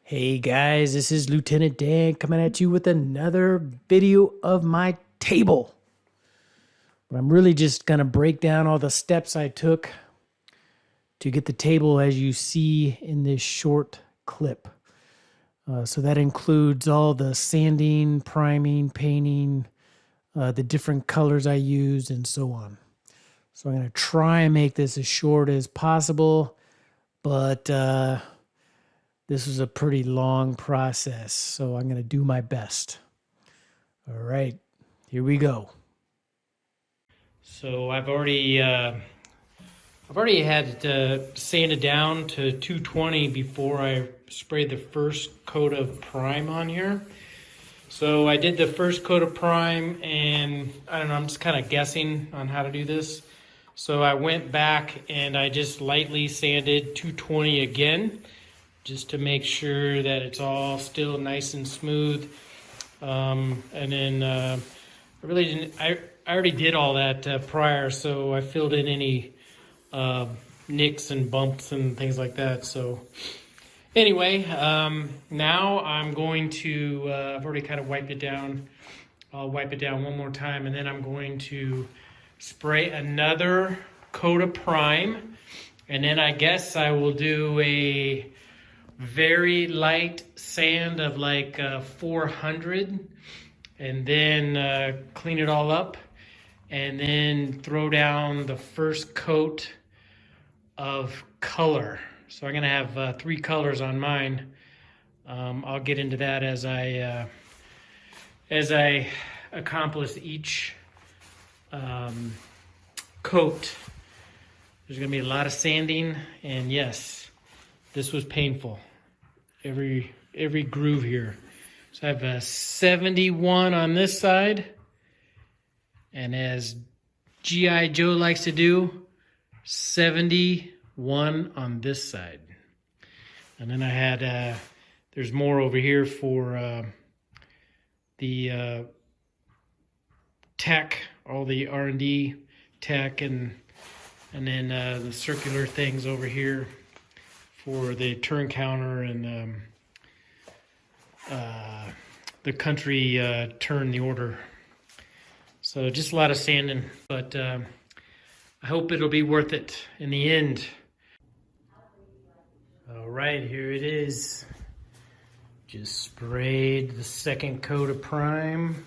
Hey guys, this is Lieutenant Dan coming at you with another video of my table. But I'm really just going to break down all the steps I took to get the table as you see in this short clip. So that includes all the sanding, priming, painting, the different colors I used, and so on. So I'm going to try and make this as short as possible, but this was a pretty long process, so I'm going to do my best. All right, here we go. So I've already had it sanded down to 220 before I sprayed the first coat of prime on here. So I did the first coat of prime, and I don't know, I'm just kind of guessing on how to do this. So I went back and I just lightly sanded 220 again, just to make sure that it's all still nice and smooth. And then I really didn't, I already did all that prior, so I filled in any nicks and bumps and things like that. So anyway, now I'm going to, I've already kind of wiped it down. I'll wipe it down one more time, and then I'm going to spray another coat of prime. And then I guess I will do a very light sand of like 400, and then clean it all up, and then throw down the first coat of color. So I'm gonna have 3 colors on mine. I'll get into that as I accomplish each coat. There's gonna be a lot of sanding, and yes, this was painful. Every groove here. So I have a 71 on this side, and as G.I. Joe likes to do, 71 on this side. And then I had there's more over here for the tech, all the R&D tech, and then the circular things over here for the turn counter and the country turn the order. So just a lot of sanding, but I hope it'll be worth it in the end. All right, here it is. Just sprayed the second coat of prime.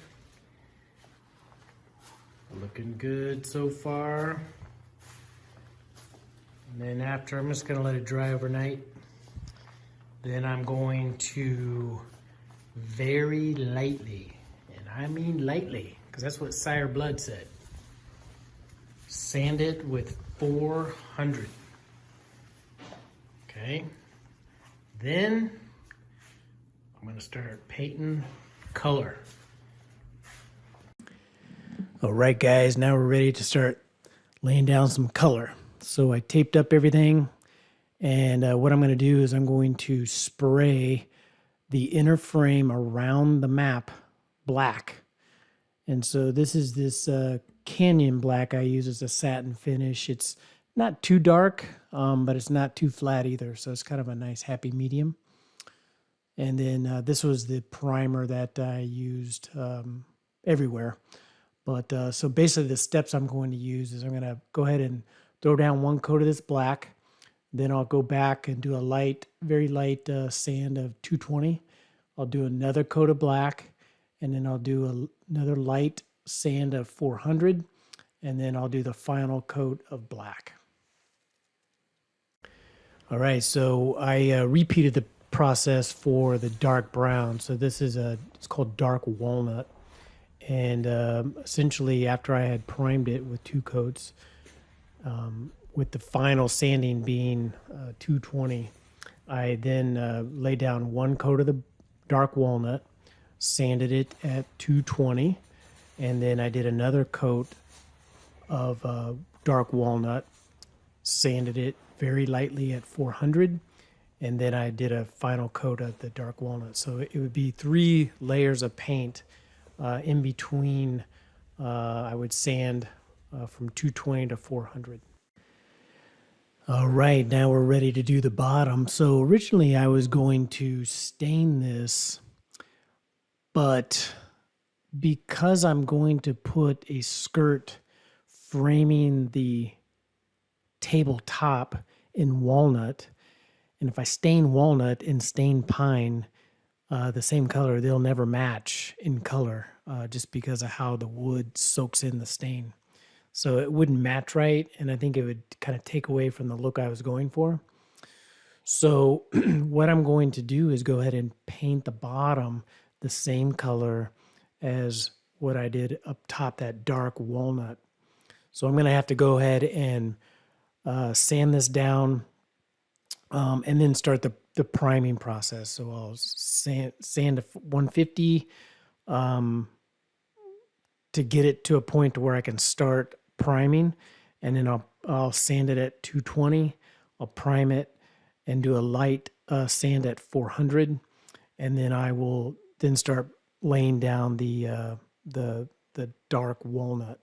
Looking good so far. And then after, I'm just gonna let it dry overnight. Then I'm going to very lightly, and I mean lightly, because that's what Sire Blood said, sand it with 400. Okay. Then I'm gonna start painting color. All right, guys, now we're ready to start laying down some color. So I taped up everything, and what I'm going to do is I'm going to spray the inner frame around the map black. And so this is this canyon black I use as a satin finish. It's not too dark, but it's not too flat either. So it's kind of a nice happy medium. And then this was the primer that I used everywhere. But so basically the steps I'm going to use is I'm going to go ahead and throw down 1 coat of this black. Then I'll go back and do a light, very light sand of 220. I'll do another coat of black, and then I'll do another light sand of 400, and then I'll do the final coat of black. All right, so I repeated the process for the dark brown. So this is it's called dark walnut. And essentially after I had primed it with 2 coats, with the final sanding being 220, I then laid down 1 coat of the dark walnut, sanded it at 220, and then I did another coat of dark walnut, sanded it very lightly at 400, and then I did a final coat of the dark walnut. So it would be 3 layers of paint in between. I would sand from 220 to 400. All right, now we're ready to do the bottom. So originally I was going to stain this, but because I'm going to put a skirt framing the tabletop in walnut, and if I stain walnut and stain pine the same color, they'll never match in color just because of how the wood soaks in the stain. So it wouldn't match right, and I think it would kind of take away from the look I was going for. So what I'm going to do is go ahead and paint the bottom the same color as what I did up top, that dark walnut. So I'm going to have to go ahead and sand this down and then start the priming process. So I'll sand to 150 to get it to a point where I can start priming, and then I'll sand it at 220. I'll prime it and do a light sand at 400, and then I will then start laying down the dark walnut,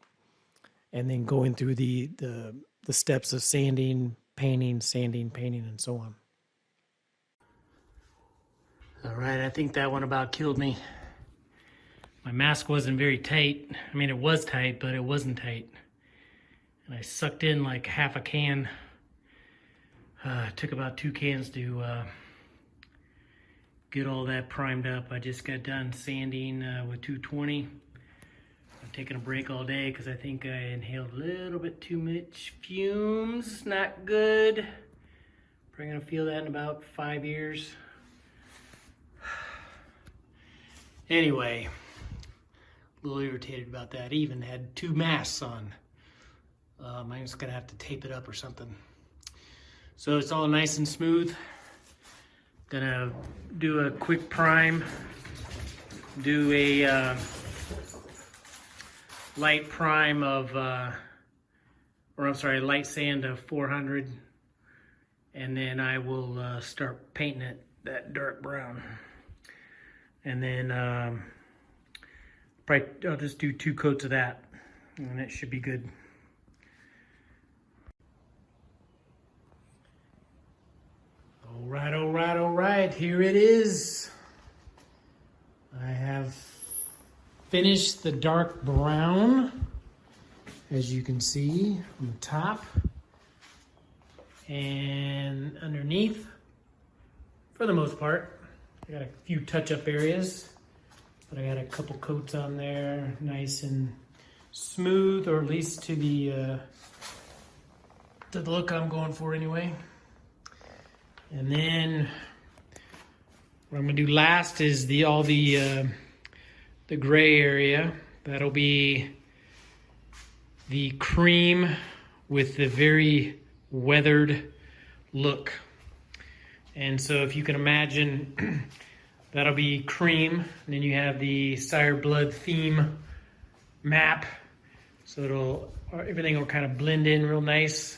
and then going through the steps of sanding, painting, and so on. All right, I think that one about killed me. My mask wasn't very tight. I mean, it was tight, but it wasn't tight. And I sucked in like half a can. It took about 2 cans to get all that primed up. I just got done sanding with 220. I'm taking a break all day because I think I inhaled a little bit too much fumes. Not good. Probably gonna feel that in about 5 years. Anyway, a little irritated about that. Even had 2 masks on. I'm just gonna have to tape it up or something. So it's all nice and smooth. Gonna do a quick prime. Do a light prime of, light sand of 400. And then I will start painting it that dark brown. And then I'll just do 2 coats of that, and it should be good. All right, here it is. I have finished the dark brown, as you can see on the top. And underneath, for the most part, I got a few touch-up areas, but I got a couple coats on there, nice and smooth, or at least to the look I'm going for anyway. And then what I'm gonna do last is all the gray area. That'll be the cream with the very weathered look. And so if you can imagine, that'll be cream. And then you have the Sire Blood theme map. So everything will kind of blend in real nice.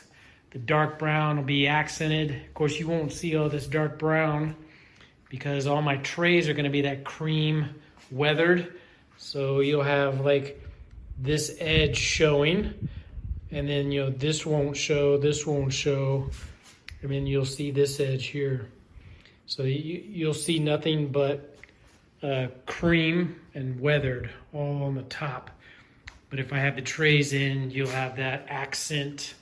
The dark brown will be accented. Of course, you won't see all this dark brown because all my trays are gonna be that cream weathered. So you'll have like this edge showing, and then this won't show, this won't show. I mean, you'll see this edge here. So you'll see nothing but cream and weathered all on the top. But if I have the trays in, you'll have that accent,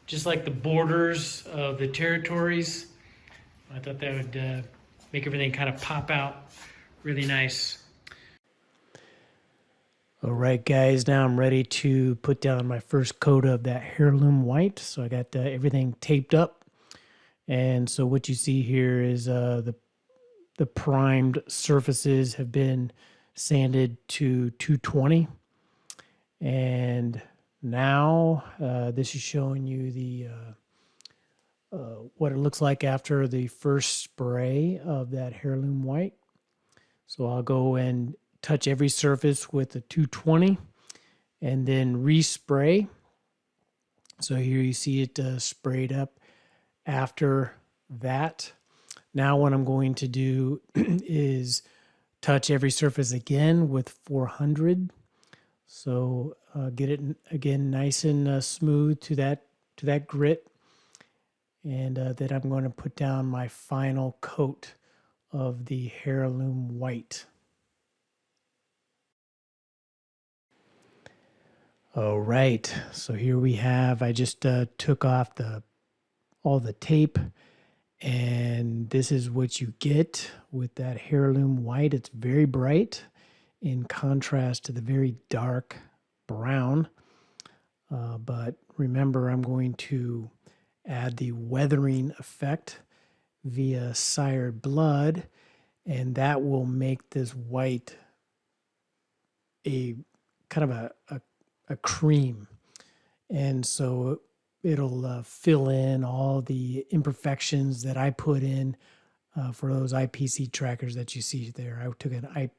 just like the borders of the territories. I thought that would make everything kind of pop out really nice. All right, guys, now I'm ready to put down my first coat of that heirloom white. So I got everything taped up. And so what you see here is the primed surfaces have been sanded to 220. And now this is showing you the what it looks like after the first spray of that heirloom white. So I'll go and touch every surface with a 220 and then respray. So here you see it sprayed up after that. Now what I'm going to do is touch every surface again with 400. So get it again nice and smooth to that grit. and then I'm going to put down my final coat of the heirloom white. All right, so here we have, I just took off all the tape, and this is what you get with that heirloom white. It's very bright in contrast to the very dark brown. But remember, I'm going to add the weathering effect via sired blood, and that will make this white a kind of a cream. And so it'll fill in all the imperfections that I put in for those IPC trackers that you see there. I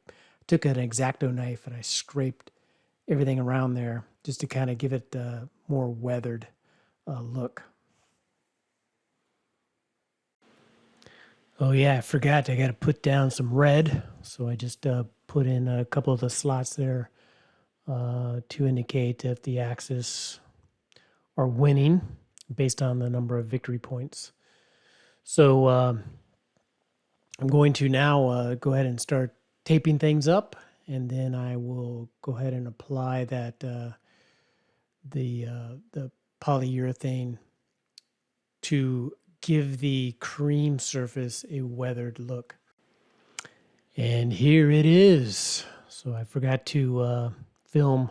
took an X-Acto knife and I scraped everything around there just to kind of give it a more weathered look. Oh yeah, I forgot. I got to put down some red. So I just put in a couple of the slots there to indicate if the Axis are winning based on the number of victory points. So I'm going to now go ahead and start taping things up, and then I will go ahead and apply that the polyurethane to give the cream surface a weathered look. And here it is. So I forgot to film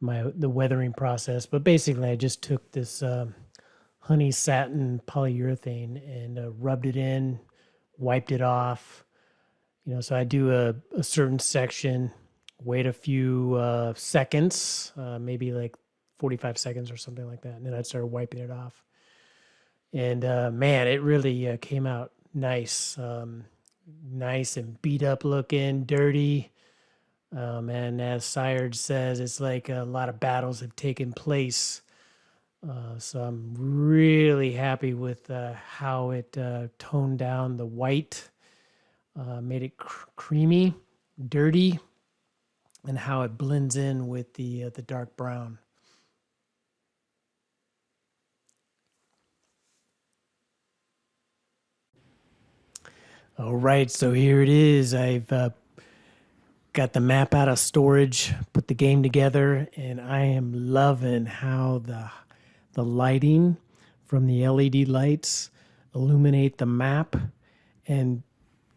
the weathering process, but basically I just took this honey satin polyurethane and rubbed it in, wiped it off. So I do a certain section, wait a few seconds, maybe like 45 seconds or something like that, and then I'd start wiping it off. And man, it really came out nice, nice and beat up looking, dirty. And as Sired says, it's like a lot of battles have taken place. So I'm really happy with how it toned down the white, made it creamy, dirty, and how it blends in with the dark brown. All right, so here it is. I've got the map out of storage, put the game together, and I am loving how the lighting from the LED lights illuminate the map and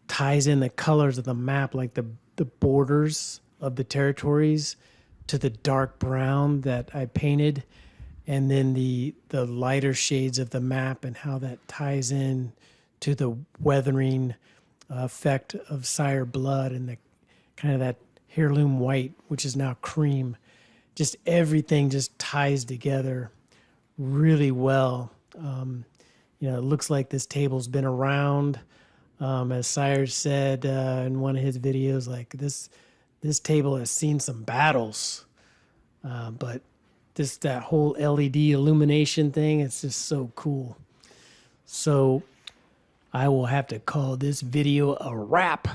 ties in the colors of the map, like the borders of the territories to the dark brown that I painted, and then the lighter shades of the map and how that ties in to the weathering effect of sire blood and the kind of that heirloom white, which is now cream. Just everything just ties together really well. It looks like this table's been around. As Sire said in one of his videos, like this table has seen some battles, but that whole LED illumination thing, it's just so cool. So I will have to call this video a wrap.